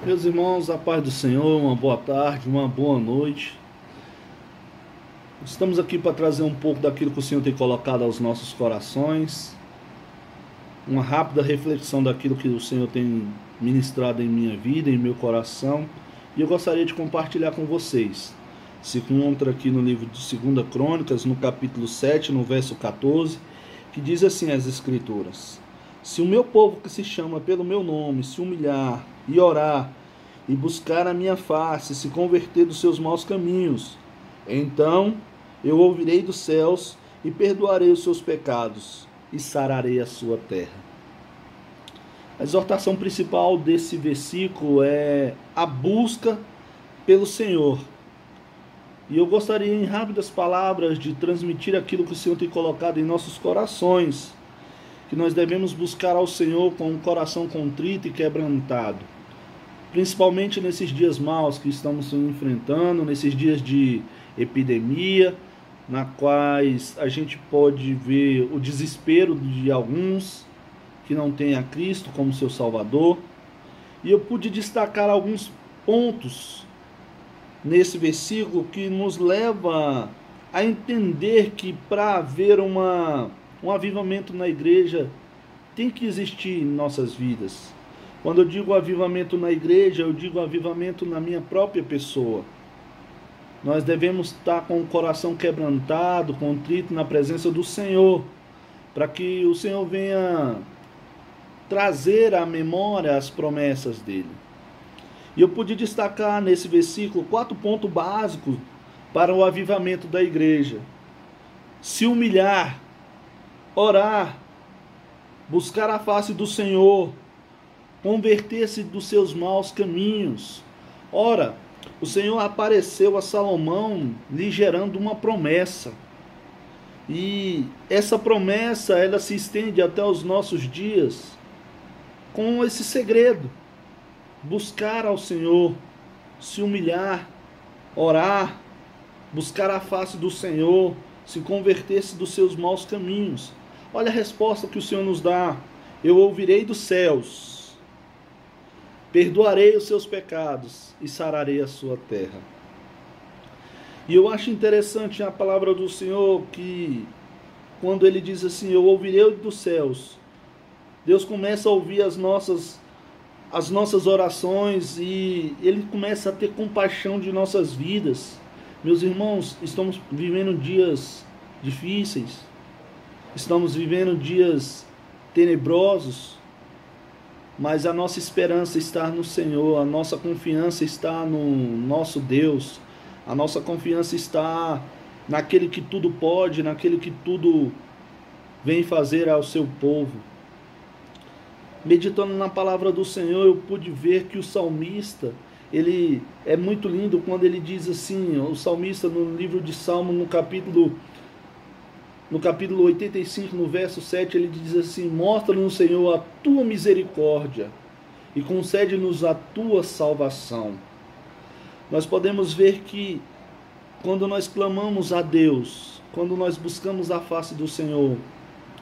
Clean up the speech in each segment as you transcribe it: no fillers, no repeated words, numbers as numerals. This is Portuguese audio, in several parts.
Meus irmãos, a paz do Senhor, uma boa tarde, uma boa noite. Estamos aqui para trazer um pouco daquilo que o Senhor tem colocado aos nossos corações, uma rápida reflexão daquilo que o Senhor tem ministrado em minha vida, em meu coração, e eu gostaria de compartilhar com vocês. Se encontra aqui no livro de 2 Crônicas, no capítulo 7, no verso 14, que diz assim as Escrituras: Se o meu povo que se chama pelo meu nome se humilhar e orar, e buscar a minha face, se converter dos seus maus caminhos, então eu ouvirei dos céus e perdoarei os seus pecados e sararei a sua terra. A exortação principal desse versículo é a busca pelo Senhor. E eu gostaria, em rápidas palavras, de transmitir aquilo que o Senhor tem colocado em nossos corações, que nós devemos buscar ao Senhor com um coração contrito e quebrantado, principalmente nesses dias maus que estamos enfrentando, nesses dias de epidemia, na quais a gente pode ver o desespero de alguns que não têm a Cristo como seu Salvador. E eu pude destacar alguns pontos nesse versículo que nos leva a entender que para haver um avivamento na igreja tem que existir em nossas vidas. Quando eu digo avivamento na igreja, eu digo avivamento na minha própria pessoa. Nós devemos estar com o coração quebrantado, contrito na presença do Senhor, para que o Senhor venha trazer à memória as promessas dele. E eu pude destacar nesse versículo 4 pontos básicos para o avivamento da igreja: se humilhar, orar, buscar a face do Senhor, converter-se dos seus maus caminhos. Ora, o Senhor apareceu a Salomão lhe gerando uma promessa. E essa promessa, ela se estende até os nossos dias com esse segredo: buscar ao Senhor, se humilhar, orar, buscar a face do Senhor, se converter-se dos seus maus caminhos. Olha a resposta que o Senhor nos dá: eu ouvirei dos céus, perdoarei os seus pecados e sararei a sua terra. E eu acho interessante a palavra do Senhor, que quando ele diz assim, eu ouvirei dos céus, Deus começa a ouvir as nossas orações e ele começa a ter compaixão de nossas vidas. Meus irmãos, estamos vivendo dias difíceis, estamos vivendo dias tenebrosos, mas a nossa esperança está no Senhor, a nossa confiança está no nosso Deus, a nossa confiança está naquele que tudo pode, naquele que tudo vem fazer ao seu povo. Meditando na palavra do Senhor, eu pude ver que o salmista, ele é muito lindo quando ele diz assim, o salmista no livro de Salmo, no capítulo 85, no verso 7, ele diz assim: mostra-nos, Senhor, a tua misericórdia e concede-nos a tua salvação. Nós podemos ver que quando nós clamamos a Deus, quando nós buscamos a face do Senhor,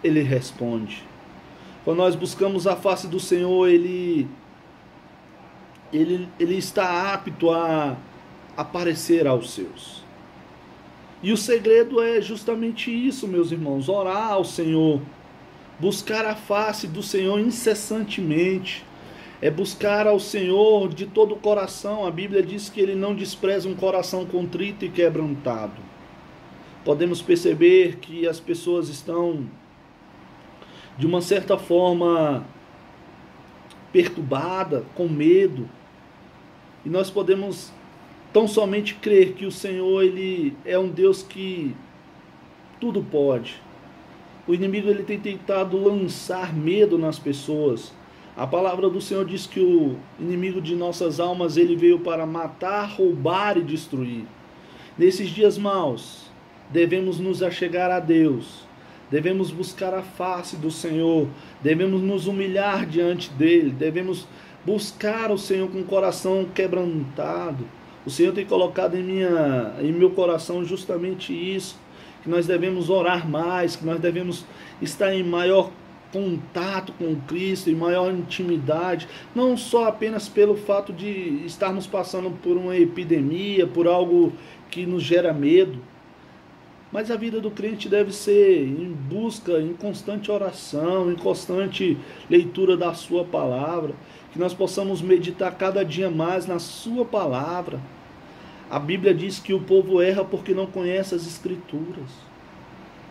ele responde. Quando nós buscamos a face do Senhor, ele está apto a aparecer aos seus. E o segredo é justamente isso, meus irmãos: orar ao Senhor, buscar a face do Senhor incessantemente, é buscar ao Senhor de todo o coração. A Bíblia diz que ele não despreza um coração contrito e quebrantado. Podemos perceber que as pessoas estão, de uma certa forma, perturbada, com medo. E nós podemos tão somente crer que o Senhor, ele é um Deus que tudo pode. O inimigo, ele tem tentado lançar medo nas pessoas. A palavra do Senhor diz que o inimigo de nossas almas, ele veio para matar, roubar e destruir. Nesses dias maus, devemos nos achegar a Deus, devemos buscar a face do Senhor, devemos nos humilhar diante dele, devemos buscar o Senhor com o coração quebrantado. O Senhor tem colocado em meu coração justamente isso, que nós devemos orar mais, que nós devemos estar em maior contato com Cristo, em maior intimidade, não só apenas pelo fato de estarmos passando por uma epidemia, por algo que nos gera medo, mas a vida do crente deve ser em busca, em constante oração, em constante leitura da sua palavra, que nós possamos meditar cada dia mais na sua palavra. A Bíblia diz que o povo erra porque não conhece as Escrituras.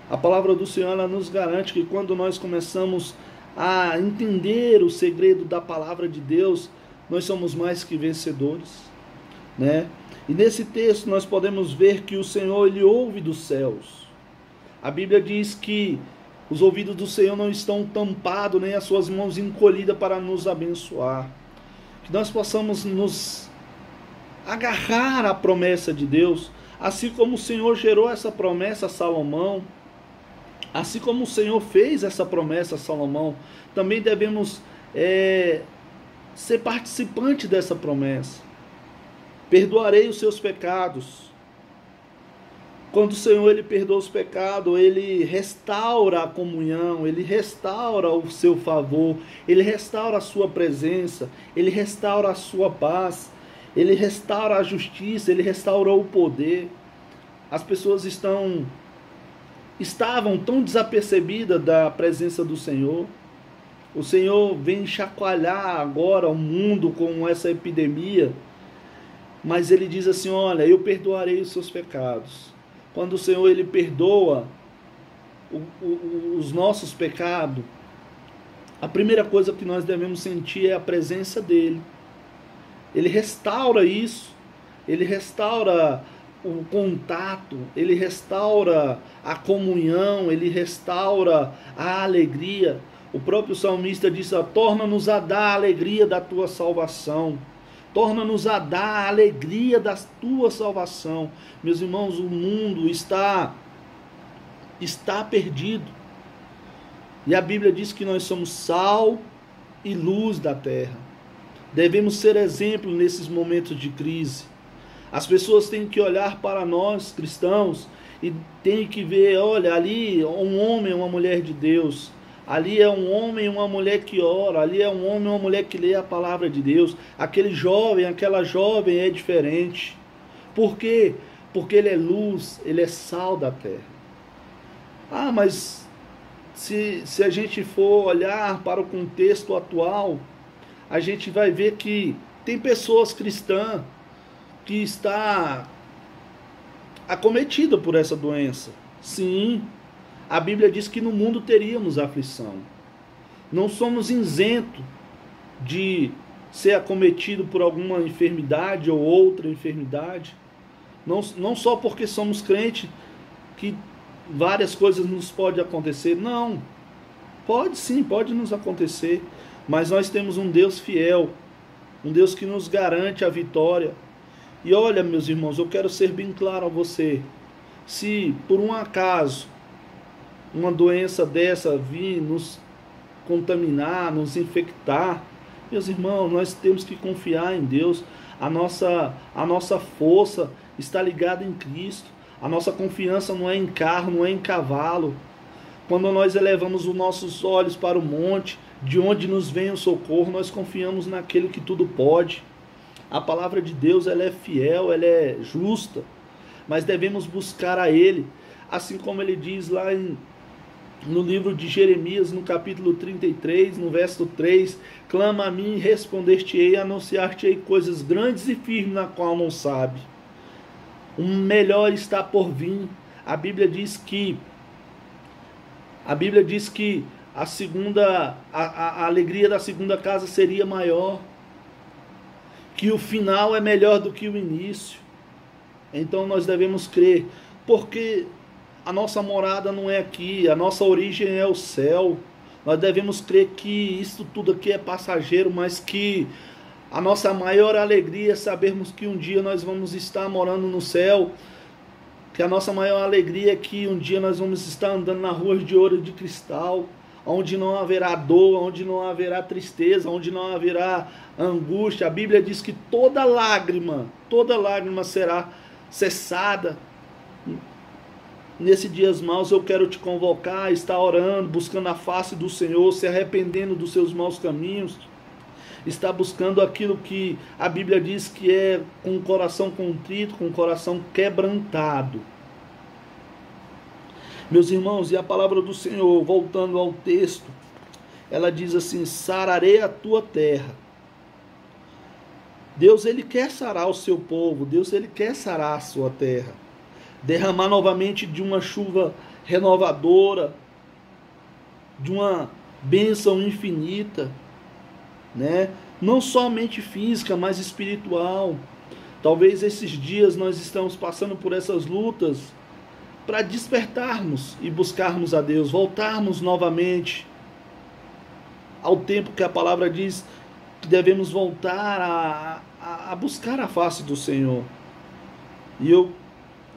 A palavra do Senhor, ela nos garante que quando nós começamos a entender o segredo da palavra de Deus, nós somos mais que vencedores, né? E nesse texto nós podemos ver que o Senhor, ele ouve dos céus. A Bíblia diz que os ouvidos do Senhor não estão tampados, nem as suas mãos encolhidas para nos abençoar. Que nós possamos nos agarrar à promessa de Deus, assim como o Senhor gerou essa promessa a Salomão, assim como o Senhor fez essa promessa a Salomão, também devemos ser participante dessa promessa. Perdoarei os seus pecados. Quando o Senhor, ele perdoa os pecados, ele restaura a comunhão, ele restaura o seu favor, ele restaura a sua presença, ele restaura a sua paz, ele restaura a justiça, ele restaura o poder. As pessoas estavam tão desapercebidas da presença do Senhor. O Senhor vem chacoalhar agora o mundo com essa epidemia, mas ele diz assim: olha, eu perdoarei os seus pecados. Quando o Senhor, ele perdoa os nossos pecados, a primeira coisa que nós devemos sentir é a presença dele. Ele restaura isso, ele restaura o contato, ele restaura a comunhão, ele restaura a alegria. O próprio salmista disse: torna-nos a dar a alegria da tua salvação. Torna-nos a dar a alegria da tua salvação. Meus irmãos, o mundo está perdido. E a Bíblia diz que nós somos sal e luz da terra. Devemos ser exemplo nesses momentos de crise. As pessoas têm que olhar para nós, cristãos, e têm que ver: olha, ali é um homem, uma mulher de Deus. Ali é um homem e uma mulher que ora. Ali é um homem e uma mulher que lê a palavra de Deus. Aquele jovem, aquela jovem é diferente. Por quê? Porque ele é luz, ele é sal da terra. Ah, mas se a gente for olhar para o contexto atual, a gente vai ver que tem pessoas cristãs que está acometida por essa doença. Sim, a Bíblia diz que no mundo teríamos aflição. Não somos isentos de ser acometido por alguma enfermidade ou outra enfermidade. Não só porque somos crentes que várias coisas nos podem acontecer. Não. Pode sim, pode nos acontecer. Mas nós temos um Deus fiel, um Deus que nos garante a vitória. E olha, meus irmãos, eu quero ser bem claro a você. Se por um acaso uma doença dessa vir nos contaminar, nos infectar, meus irmãos, nós temos que confiar em Deus. A nossa força está ligada em Cristo. A nossa confiança não é em carro, não é em cavalo. Quando nós elevamos os nossos olhos para o monte, de onde nos vem o socorro, nós confiamos naquele que tudo pode. A palavra de Deus, ela é fiel, ela é justa, mas devemos buscar a Ele, assim como Ele diz lá no livro de Jeremias, no capítulo 33, no verso 3, clama a mim e responder-te-ei, anunciar-te-ei coisas grandes e firmes na qual não sabe. O melhor está por vir. A Bíblia diz que a alegria da segunda casa seria maior, que o final é melhor do que o início. Então nós devemos crer, porque a nossa morada não é aqui, a nossa origem é o céu. Nós devemos crer que isso tudo aqui é passageiro, mas que a nossa maior alegria é sabermos que um dia nós vamos estar morando no céu, que a nossa maior alegria é que um dia nós vamos estar andando na rua de ouro e de cristal, onde não haverá dor, onde não haverá tristeza, onde não haverá angústia. A Bíblia diz que toda lágrima será cessada. Nesses dias maus eu quero te convocar, estar orando, buscando a face do Senhor, se arrependendo dos seus maus caminhos, está buscando aquilo que a Bíblia diz que é com o coração contrito, com o coração quebrantado. Meus irmãos, e a palavra do Senhor, voltando ao texto, ela diz assim: sararei a tua terra. Deus, ele quer sarar o seu povo, Deus, ele quer sarar a sua terra, derramar novamente de uma chuva renovadora, de uma bênção infinita, né? Não somente física, mas espiritual. Talvez esses dias nós estamos passando por essas lutas para despertarmos e buscarmos a Deus, voltarmos novamente ao tempo que a palavra diz que devemos voltar a buscar a face do Senhor. E eu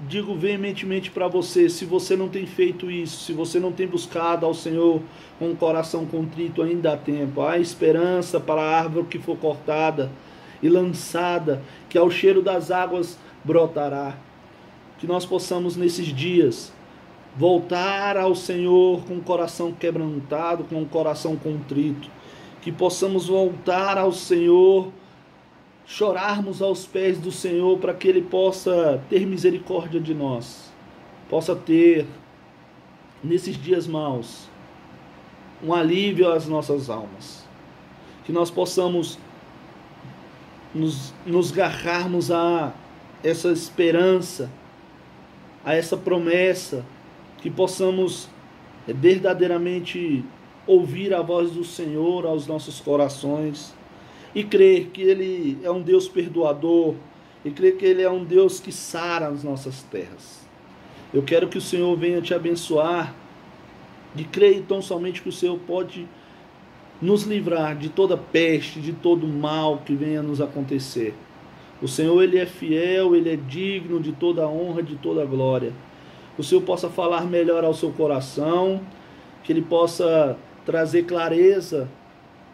digo veementemente para você, se você não tem feito isso, se você não tem buscado ao Senhor com o coração contrito, ainda há tempo. Há esperança para a árvore que for cortada e lançada, que ao cheiro das águas brotará. Que nós possamos nesses dias voltar ao Senhor com o coração quebrantado, com o coração contrito. Que possamos voltar ao Senhor, chorarmos aos pés do Senhor, para que Ele possa ter misericórdia de nós, possa ter, nesses dias maus, um alívio às nossas almas, que nós possamos nos agarrarmos a essa esperança, a essa promessa, que possamos verdadeiramente ouvir a voz do Senhor aos nossos corações, e crer que Ele é um Deus perdoador, e crer que Ele é um Deus que sara as nossas terras. Eu quero que o Senhor venha te abençoar, de crer tão somente que o Senhor pode nos livrar de toda peste, de todo mal que venha nos acontecer. O Senhor, Ele é fiel, Ele é digno de toda honra, de toda glória. O Senhor possa falar melhor ao seu coração, que Ele possa trazer clareza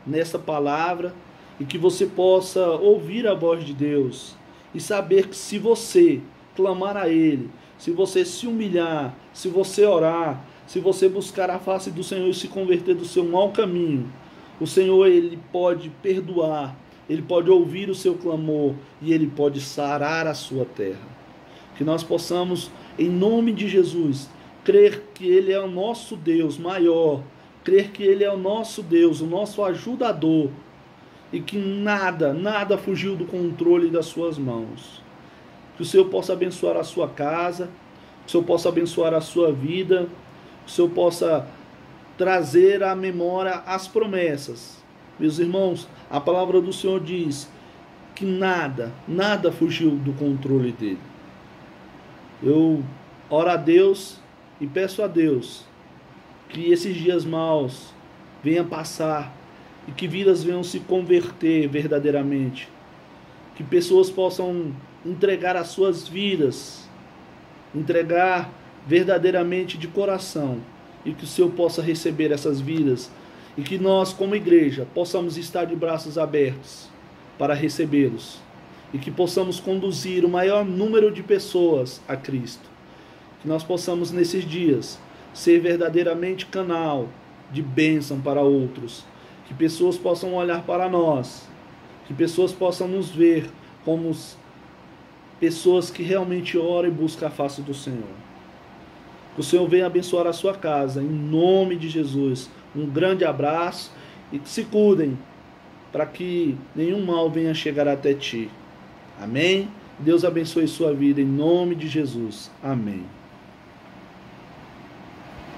nessa palavra, e que você possa ouvir a voz de Deus e saber que se você clamar a Ele, se você se humilhar, se você orar, se você buscar a face do Senhor e se converter do seu mau caminho, o Senhor, Ele pode perdoar, Ele pode ouvir o seu clamor e Ele pode sarar a sua terra. Que nós possamos, em nome de Jesus, crer que Ele é o nosso Deus maior, crer que Ele é o nosso Deus, o nosso ajudador, e que nada fugiu do controle das suas mãos. Que o Senhor possa abençoar a sua casa, que o Senhor possa abençoar a sua vida, que o Senhor possa trazer à memória as promessas. Meus irmãos, a palavra do Senhor diz que nada fugiu do controle dele. Eu oro a Deus e peço a Deus que esses dias maus venham passar e que vidas venham se converter verdadeiramente. Que pessoas possam entregar as suas vidas, entregar verdadeiramente de coração, e que o Senhor possa receber essas vidas, e que nós, como igreja, possamos estar de braços abertos para recebê-los, e que possamos conduzir o maior número de pessoas a Cristo. Que nós possamos nesses dias ser verdadeiramente canal de bênção para outros, que pessoas possam olhar para nós, que pessoas possam nos ver como pessoas que realmente oram e buscam a face do Senhor. Que o Senhor venha abençoar a sua casa, em nome de Jesus. Um grande abraço e se cuidem, para que nenhum mal venha chegar até ti. Amém? Deus abençoe sua vida, em nome de Jesus. Amém.